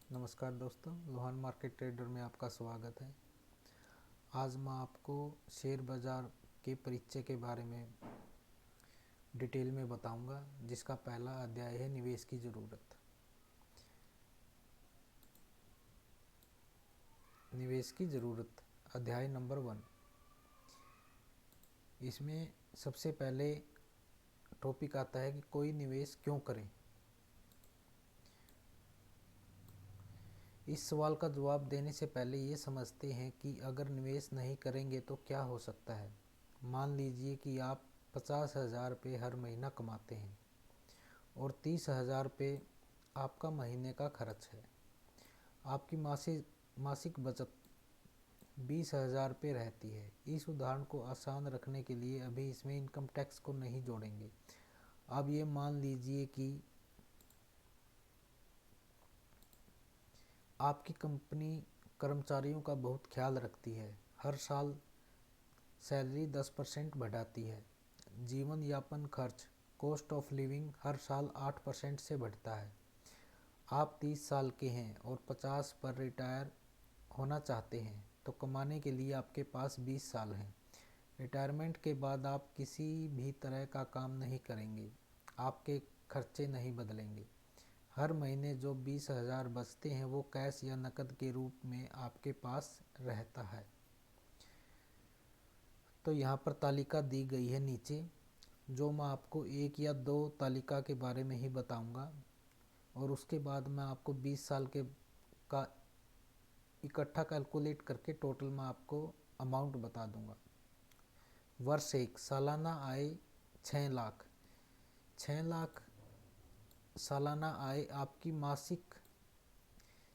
नमस्कार दोस्तों, Lohan market trader में आपका स्वागत है। आज मैं आपको शेयर बाज़ार के परिचय के बारे में डिटेल में बताऊंगा, जिसका पहला अध्याय है निवेश की ज़रूरत। निवेश की ज़रूरत अध्याय नंबर 1। इसमें सबसे पहले टॉपिक आता है कि कोई निवेश क्यों करें। इस सवाल का जवाब देने से पहले ये समझते हैं कि अगर निवेश नहीं करेंगे तो क्या हो सकता है। मान लीजिए कि आप 50,000 रुपये हर महीना कमाते हैं और 30,000 रुपये आपका महीने का खर्च है। आपकी मासिक बचत 20,000 रुपये रहती है। इस उदाहरण को आसान रखने के लिए अभी इसमें इनकम टैक्स को नहीं जोड़ेंगे। अब ये मान लीजिए कि आपकी कंपनी कर्मचारियों का बहुत ख्याल रखती है, हर साल सैलरी 10% बढ़ाती है। जीवन यापन खर्च कॉस्ट ऑफ लिविंग हर साल 8% से बढ़ता है। आप 30 साल के हैं और 50 पर रिटायर होना चाहते हैं, तो कमाने के लिए आपके पास 20 साल हैं। रिटायरमेंट के बाद आप किसी भी तरह का काम नहीं करेंगे, आपके खर्चे नहीं बदलेंगे। हर महीने जो 20,000 बचते हैं वो कैश या नकद के रूप में आपके पास रहता है। तो यहाँ पर तालिका दी गई है नीचे, जो मैं आपको एक या दो तालिका के बारे में ही बताऊंगा और उसके बाद मैं आपको 20 साल के का इकट्ठा कैलकुलेट करके टोटल मैं आपको अमाउंट बता दूंगा। वर्ष 1 सालाना आय 6 लाख। 6 लाख सालाना आय आपकी मासिक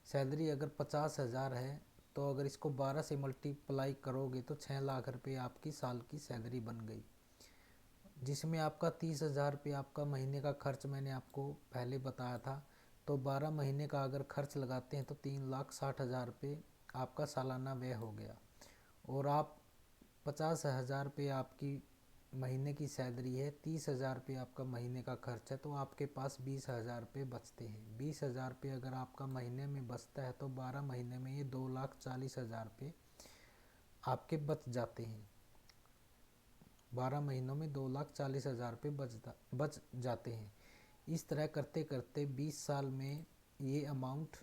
सैलरी अगर 50,000 है, तो अगर इसको 12 से मल्टीप्लाई करोगे तो 6 लाख रुपये आपकी साल की सैलरी बन गई, जिसमें आपका 30,000 रुपये आपका महीने का खर्च मैंने आपको पहले बताया था। तो 12 महीने का अगर खर्च लगाते हैं तो 3,60,000 रुपये आपका सालाना व्यय हो गया। और आप 50,000 रुपये आपकी महीने की सैलरी है, 30,000 रुपये आपका महीने का खर्च है, तो आपके पास 20,000 रुपये बचते हैं। 20,000 रुपये अगर आपका महीने में बचता है तो 12 महीने में ये 2,40,000 रुपये आपके बच जाते हैं। 12 महीनों में 2,40,000 रुपये बच जाते हैं। इस तरह करते करते 20 साल में ये अमाउंट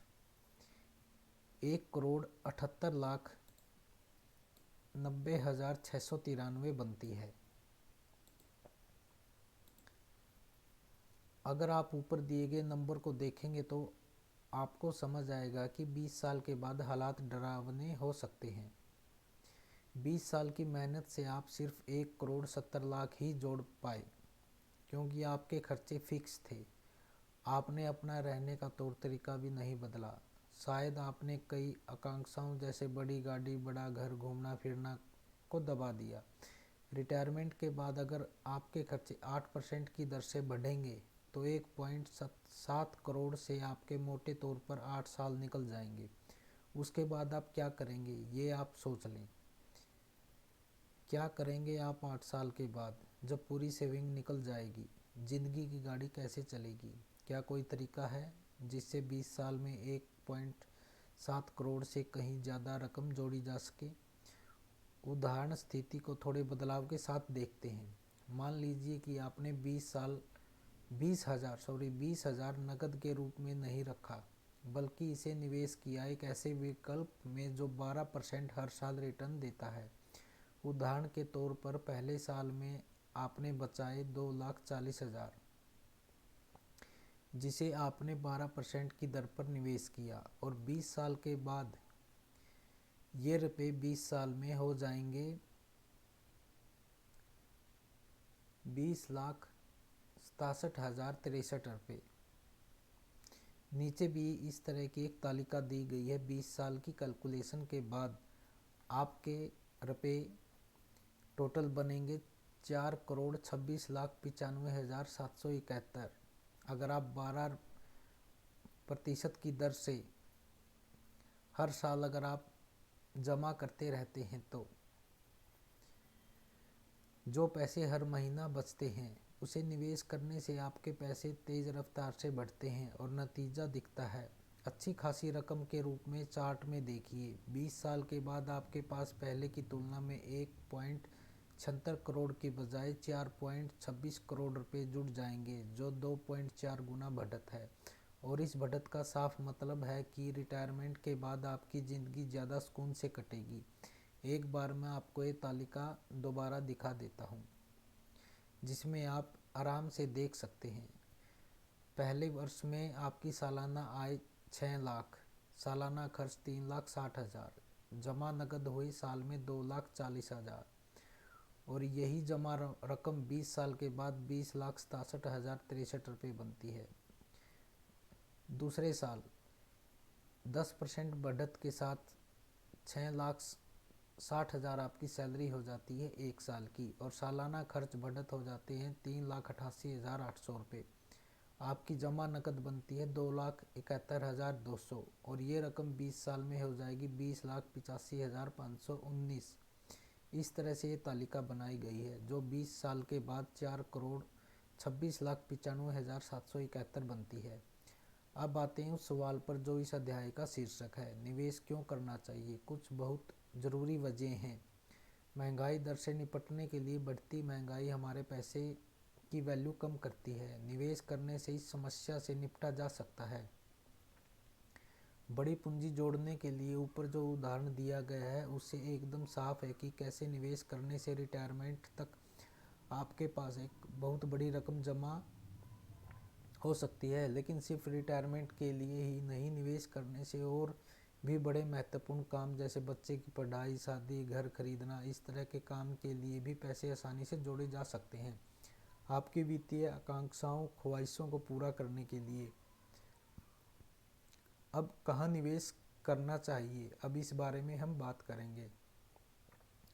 1,78,90,693 बनती है। अगर आप ऊपर दिए गए नंबर को देखेंगे तो आपको समझ आएगा कि 20 साल के बाद हालात डरावने हो सकते हैं। 20 साल की मेहनत से आप सिर्फ 1,70,00,000 ही जोड़ पाए, क्योंकि आपके खर्चे फिक्स थे। आपने अपना रहने का तौर तरीका भी नहीं बदला। शायद आपने कई आकांक्षाओं जैसे बड़ी गाड़ी, बड़ा घर, घूमना फिरना को दबा दिया। रिटायरमेंट के बाद अगर आपके खर्चे 8% की दर से बढ़ेंगे तो 1.7 करोड़ से आपके मोटे तौर पर 8 साल निकल जाएंगे। उसके बाद आप क्या करेंगे, ये आप सोच लें। क्या करेंगे आप 8 साल के बाद, जब पूरी सेविंग निकल जाएगी? ज़िंदगी की गाड़ी कैसे चलेगी? क्या कोई तरीका है जिससे 20 साल में 1.7 करोड़ से कहीं ज़्यादा रकम जोड़ी जा सके? उदाहरण स्थिति को थोड़े बदलाव के साथ देखते हैं। मान लीजिए कि आपने 20,000 नकद के रूप में नहीं रखा, बल्कि इसे निवेश किया एक ऐसे विकल्प में जो 12% हर साल रिटर्न देता है। उदाहरण के तौर पर पहले साल में आपने बचाए 2,40,000, जिसे आपने 12% की दर पर निवेश किया, और 20 साल के बाद ये रुपये 20 साल में हो जाएंगे 20,67,063 रुपये। नीचे भी इस तरह की एक तालिका दी गई है। 20 साल की कैलकुलेशन के बाद आपके रुपये टोटल बनेंगे 4,26,95,771। अगर आप 12% की दर से हर साल अगर आप जमा करते रहते हैं तो जो पैसे हर महीना बचते हैं उसे निवेश करने से आपके पैसे तेज रफ्तार से बढ़ते हैं और नतीजा दिखता है अच्छी खासी रकम के रूप में चार्ट में देखिए। 20 साल के बाद आपके पास पहले की तुलना में 1.76 करोड़ के बजाय 4.26 करोड़ रुपए जुड़ जाएंगे, जो 2.4 गुना बढ़त है। और इस बढ़त का साफ मतलब है कि रिटायरमेंट के बाद आपकी ज़िंदगी ज़्यादा सुकून से कटेगी। एक बार मैं आपको ये तालिका दोबारा दिखा देता हूँ, जिसमें आप आराम से देख सकते हैं। पहले वर्ष में आपकी सालाना आय 6 लाख, सालाना खर्च 3,60,000, जमा नकद हुए साल में 2,40,000, और यही जमा रकम 20 साल के बाद 20,67,063 रुपये बनती है। दूसरे साल 10% बढ़त के साथ 6,60,000 आपकी सैलरी हो जाती है एक साल की, और सालाना खर्च बढ़त हो जाते हैं 3,88,800 रुपये। आपकी जमा नकद बनती है 2,71,200, और ये रकम 20 साल में हो जाएगी 20,85,519। इस तरह से ये तालिका बनाई गई है, जो 20 साल के बाद 4,26,95,771 बनती है। अब आते हैं उस सवाल पर जो इस अध्याय का शीर्षक है, निवेश क्यों करना चाहिए। कुछ बहुत ज़रूरी वजह हैं। महंगाई दर से निपटने के लिए बढ़ती महंगाई हमारे पैसे की वैल्यू कम करती है। निवेश करने से इस समस्या से निपटा जा सकता है। बड़ी पूंजी जोड़ने के लिए ऊपर जो उदाहरण दिया गया है उससे एकदम साफ है कि कैसे निवेश करने से रिटायरमेंट तक आपके पास एक बहुत बड़ी रकम जमा हो सकती है। लेकिन सिर्फ रिटायरमेंट के लिए ही नहीं, निवेश करने से और भी बड़े महत्वपूर्ण काम जैसे बच्चे की पढ़ाई, शादी, घर खरीदना, इस तरह के काम के लिए भी पैसे आसानी से जोड़े जा सकते हैं। आपकी वित्तीय आकांक्षाओं, ख्वाहिशों को पूरा करने के लिए। अब कहाँ निवेश करना चाहिए, अब इस बारे में हम बात करेंगे।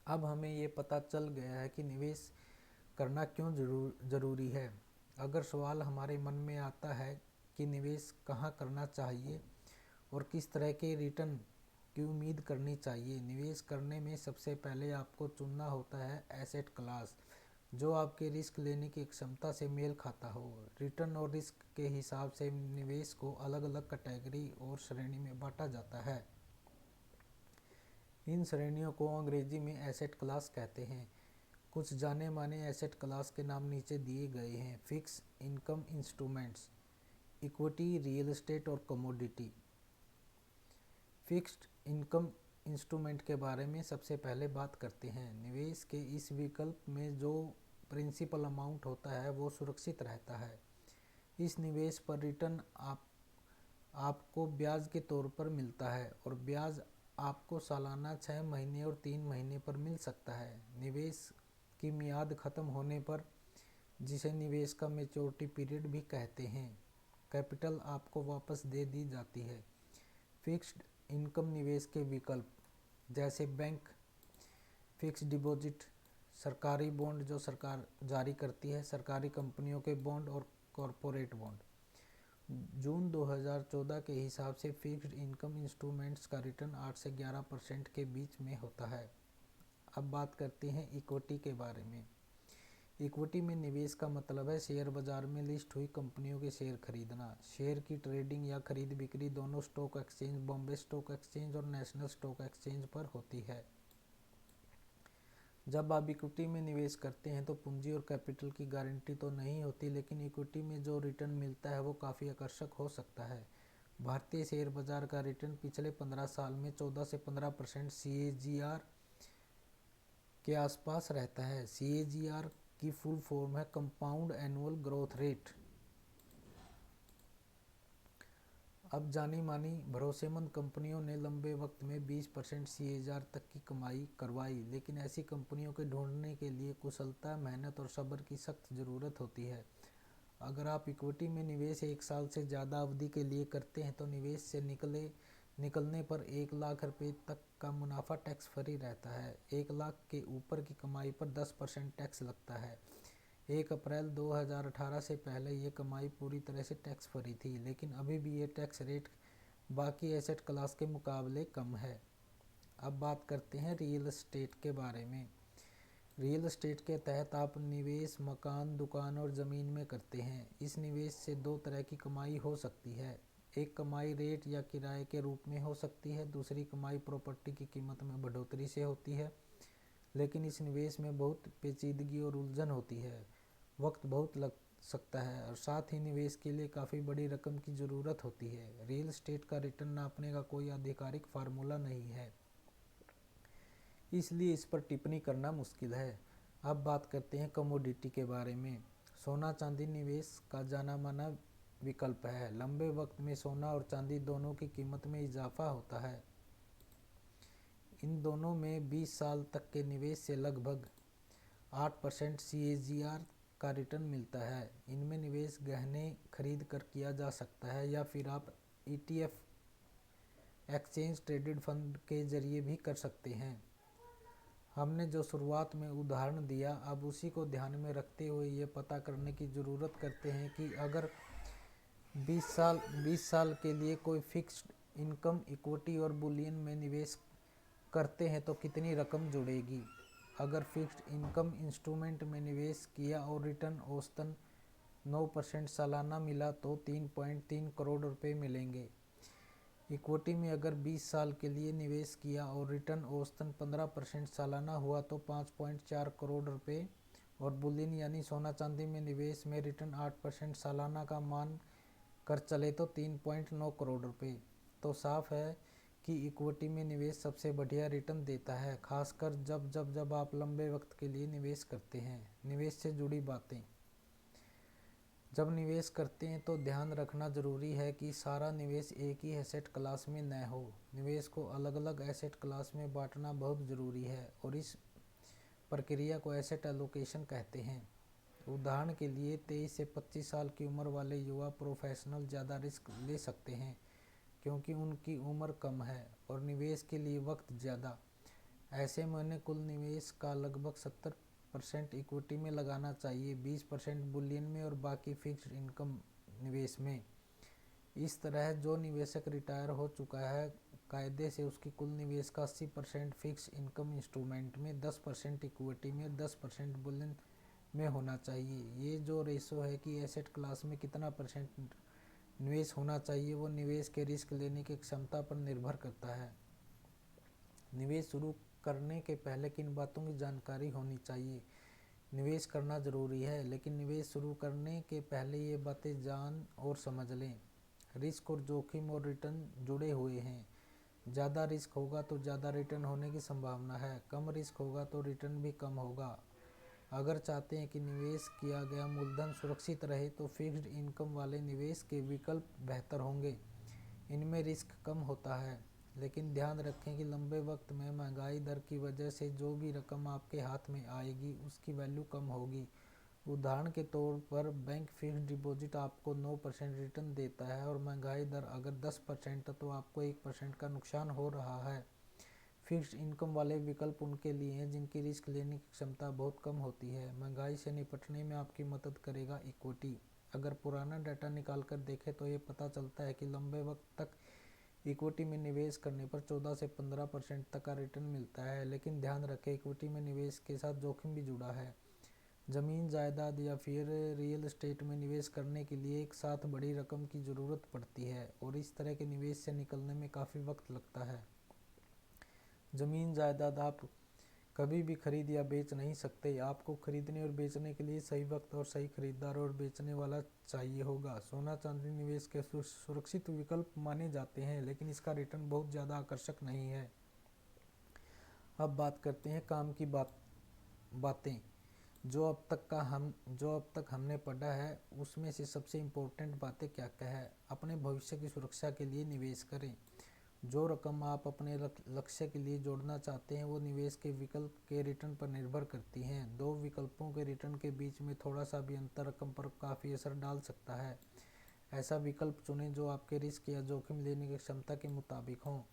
अब हमें ये पता चल गया है कि निवेश करना क्यों ज़रूरी है। अगर सवाल हमारे मन में आता है कि निवेश कहाँ करना चाहिए और किस तरह के रिटर्न की उम्मीद करनी चाहिए, निवेश करने में सबसे पहले आपको चुनना होता है एसेट क्लास जो आपके रिस्क लेने की क्षमता से मेल खाता हो। रिटर्न और रिस्क के हिसाब से निवेश को अलग अलग कैटेगरी और श्रेणी में बांटा जाता है। इन श्रेणियों को अंग्रेजी में एसेट क्लास कहते हैं। कुछ जाने माने एसेट क्लास के नाम नीचे दिए गए हैं। Fix income instruments, equity, real estate और कमोडिटी। फिक्स्ड इनकम इंस्ट्रूमेंट के बारे में सबसे पहले बात करते हैं। निवेश के इस विकल्प में जो प्रिंसिपल अमाउंट होता है वो सुरक्षित रहता है। इस निवेश पर रिटर्न आपको ब्याज के तौर पर मिलता है, और ब्याज आपको सालाना 6 महीने और 3 महीने पर मिल सकता है। निवेश की मियाद खत्म होने पर, जिसे निवेश का मैच्योरिटी पीरियड भी कहते हैं, कैपिटल आपको वापस दे दी जाती है। फिक्स्ड इनकम निवेश के विकल्प जैसे बैंक फिक्स्ड डिपॉजिट, सरकारी बॉन्ड जो सरकार जारी करती है, सरकारी कंपनियों के बॉन्ड और कॉरपोरेट बॉन्ड। जून 2014 के हिसाब से फिक्स्ड इनकम इंस्ट्रूमेंट्स का रिटर्न 8 से 11% के बीच में होता है। अब बात करते हैं इक्विटी के बारे में। इक्विटी में निवेश का मतलब है शेयर बाजार में लिस्ट हुई कंपनियों के शेयर खरीदना। शेयर की ट्रेडिंग या खरीद बिक्री दोनों stock exchange, Bombay stock exchange और नेशनल स्टॉक एक्सचेंज पर होती है। जब आप इक्विटी में निवेश करते हैं तो पूंजी और कैपिटल की गारंटी तो नहीं होती, लेकिन इक्विटी में जो रिटर्न मिलता है वो काफ़ी आकर्षक हो सकता है। भारतीय शेयर बाजार का रिटर्न पिछले 15 साल में 14 से 15% CAGR के आसपास रहता है। CAGR की फुल फॉर्म है कंपाउंड एनुअल ग्रोथ रेट। अब जानी मानी भरोसेमंद कंपनियों ने लंबे वक्त में 20% CAGR तक की कमाई करवाई, लेकिन ऐसी कंपनियों के ढूंढने के लिए कुशलता, मेहनत और सब्र की सख्त ज़रूरत होती है। अगर आप इक्विटी में निवेश 1 साल से ज़्यादा अवधि के लिए करते हैं तो निवेश से निकलने पर 1 लाख रुपये तक का मुनाफा टैक्स फ्री रहता है। 1 लाख के ऊपर की कमाई पर 10% टैक्स लगता है। 1 अप्रैल 2018 से पहले ये कमाई पूरी तरह से टैक्स फ्री थी, लेकिन अभी भी ये टैक्स रेट बाकी एसेट क्लास के मुकाबले कम है। अब बात करते हैं रियल एस्टेट के बारे में। रियल एस्टेट के तहत आप निवेश मकान, दुकान और ज़मीन में करते हैं। इस निवेश से 2 तरह की कमाई हो सकती है। एक कमाई रेट या किराए के रूप में हो सकती है, दूसरी कमाई प्रॉपर्टी की कीमत में बढ़ोतरी से होती है। लेकिन इस निवेश में बहुत पेचीदगी और उलझन होती है, वक्त बहुत लग सकता है और साथ ही निवेश के लिए काफ़ी बड़ी रकम की ज़रूरत होती है। रियल एस्टेट का रिटर्न नापने का कोई आधिकारिक फार्मूला नहीं है, इसलिए इस पर टिप्पणी करना मुश्किल है। अब बात करते हैं कमोडिटी के बारे में। सोना चांदी निवेश का जाना माना विकल्प है। लंबे वक्त में सोना और चांदी दोनों की कीमत में इजाफा होता है। इन दोनों में 20 साल तक के निवेश से लगभग 8% CAGR का रिटर्न मिलता है। इनमें निवेश गहने खरीद कर किया जा सकता है या फिर आप ETF एक्सचेंज ट्रेडेड फंड के जरिए भी कर सकते हैं। हमने जो शुरुआत में उदाहरण दिया, अब उसी को ध्यान में रखते हुए ये पता करने की ज़रूरत करते हैं कि अगर 20 साल के लिए कोई फिक्स्ड इनकम इक्विटी और बुलियन में निवेश करते हैं तो कितनी रकम जुड़ेगी। अगर फिक्स्ड इनकम इंस्ट्रूमेंट में निवेश किया और रिटर्न औसतन 9% सालाना मिला तो 3.3 करोड़ रुपए मिलेंगे। इक्विटी में अगर 20 साल के लिए निवेश किया और रिटर्न औसतन 15% सालाना हुआ तो 5.4 करोड़ रुपए, और बुलियन यानी सोना चांदी में निवेश में रिटर्न 8% सालाना का मान कर चले तो 3.9 करोड़ रुपए। तो साफ है कि इक्विटी में निवेश सबसे बढ़िया रिटर्न देता है, खासकर जब आप लंबे वक्त के लिए निवेश करते हैं। निवेश से जुड़ी बातें। जब निवेश करते हैं तो ध्यान रखना जरूरी है कि सारा निवेश एक ही एसेट क्लास में न हो। निवेश को अलग अलग एसेट क्लास में बांटना बहुत ज़रूरी है और इस प्रक्रिया को एसेट एलोकेशन कहते हैं। उदाहरण के लिए 23 से 25 साल की उम्र वाले युवा प्रोफेशनल ज़्यादा रिस्क ले सकते हैं क्योंकि उनकी उम्र कम है और निवेश के लिए वक्त ज़्यादा। ऐसे में उन्हें कुल निवेश का लगभग 70% इक्विटी में लगाना चाहिए, 20% बुलियन में और बाकी फिक्स्ड इनकम निवेश में। इस तरह जो निवेशक रिटायर हो चुका है, कायदे से उसकी कुल निवेश का 80% फिक्स्ड इनकम इंस्ट्रूमेंट में, 10% इक्विटी में, 10% बुलियन में होना चाहिए। ये जो रेशो है कि एसेट क्लास में कितना % निवेश होना चाहिए, वो निवेश के रिस्क लेने की क्षमता पर निर्भर करता है। निवेश शुरू करने के पहले किन बातों की जानकारी होनी चाहिए। निवेश करना ज़रूरी है, लेकिन निवेश शुरू करने के पहले ये बातें जान और समझ लें। रिस्क और जोखिम और रिटर्न जुड़े हुए हैं। ज़्यादा रिस्क होगा तो ज़्यादा रिटर्न होने की संभावना है, कम रिस्क होगा तो रिटर्न भी कम होगा। अगर चाहते हैं कि निवेश किया गया मूलधन सुरक्षित रहे तो फिक्स्ड इनकम वाले निवेश के विकल्प बेहतर होंगे। इनमें रिस्क कम होता है, लेकिन ध्यान रखें कि लंबे वक्त में महंगाई दर की वजह से जो भी रकम आपके हाथ में आएगी उसकी वैल्यू कम होगी। उदाहरण के तौर पर बैंक फिक्स्ड डिपॉजिट आपको 9% रिटर्न देता है और महंगाई दर अगर 10% तो आपको 1% का नुकसान हो रहा है। फिक्स्ड इनकम वाले विकल्प उनके लिए हैं जिनकी रिस्क लेने की क्षमता बहुत कम होती है। महंगाई से निपटने में आपकी मदद करेगा इक्विटी। अगर पुराना डाटा निकाल कर देखें तो ये पता चलता है कि लंबे वक्त तक इक्विटी में निवेश करने पर 14 से 15% तक का रिटर्न मिलता है, लेकिन ध्यान रखें इक्विटी में निवेश के साथ जोखिम भी जुड़ा है। ज़मीन जायदाद या फिर रियल एस्टेट में निवेश करने के लिए एक साथ बड़ी रकम की ज़रूरत पड़ती है और इस तरह के निवेश से निकलने में काफ़ी वक्त लगता है। ज़मीन जायदाद आप कभी भी खरीद या बेच नहीं सकते। आपको खरीदने और बेचने के लिए सही वक्त और सही खरीदार और बेचने वाला चाहिए होगा। सोना चांदी निवेश के सुरक्षित विकल्प माने जाते हैं, लेकिन इसका रिटर्न बहुत ज़्यादा आकर्षक नहीं है। अब बात करते हैं काम की बातें। जो अब तक हमने पढ़ा है उसमें से सबसे इम्पोर्टेंट बातें क्या क्या है। अपने भविष्य की सुरक्षा के लिए निवेश करें। जो रकम आप अपने लक्ष्य के लिए जोड़ना चाहते हैं वो निवेश के विकल्प के रिटर्न पर निर्भर करती हैं। दो विकल्पों के रिटर्न के बीच में थोड़ा सा भी अंतर रकम पर काफ़ी असर डाल सकता है। ऐसा विकल्प चुनें जो आपके रिस्क या जोखिम लेने की क्षमता के मुताबिक हो।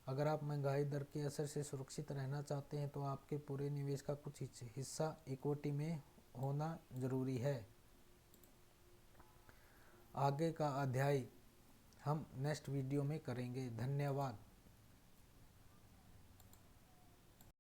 अगर आप महंगाई दर के असर से सुरक्षित रहना चाहते हैं तो आपके पूरे निवेश का कुछ हिस्सा इक्विटी में होना जरूरी है। आगे का अध्याय हम नेक्स्ट वीडियो में करेंगे। धन्यवाद।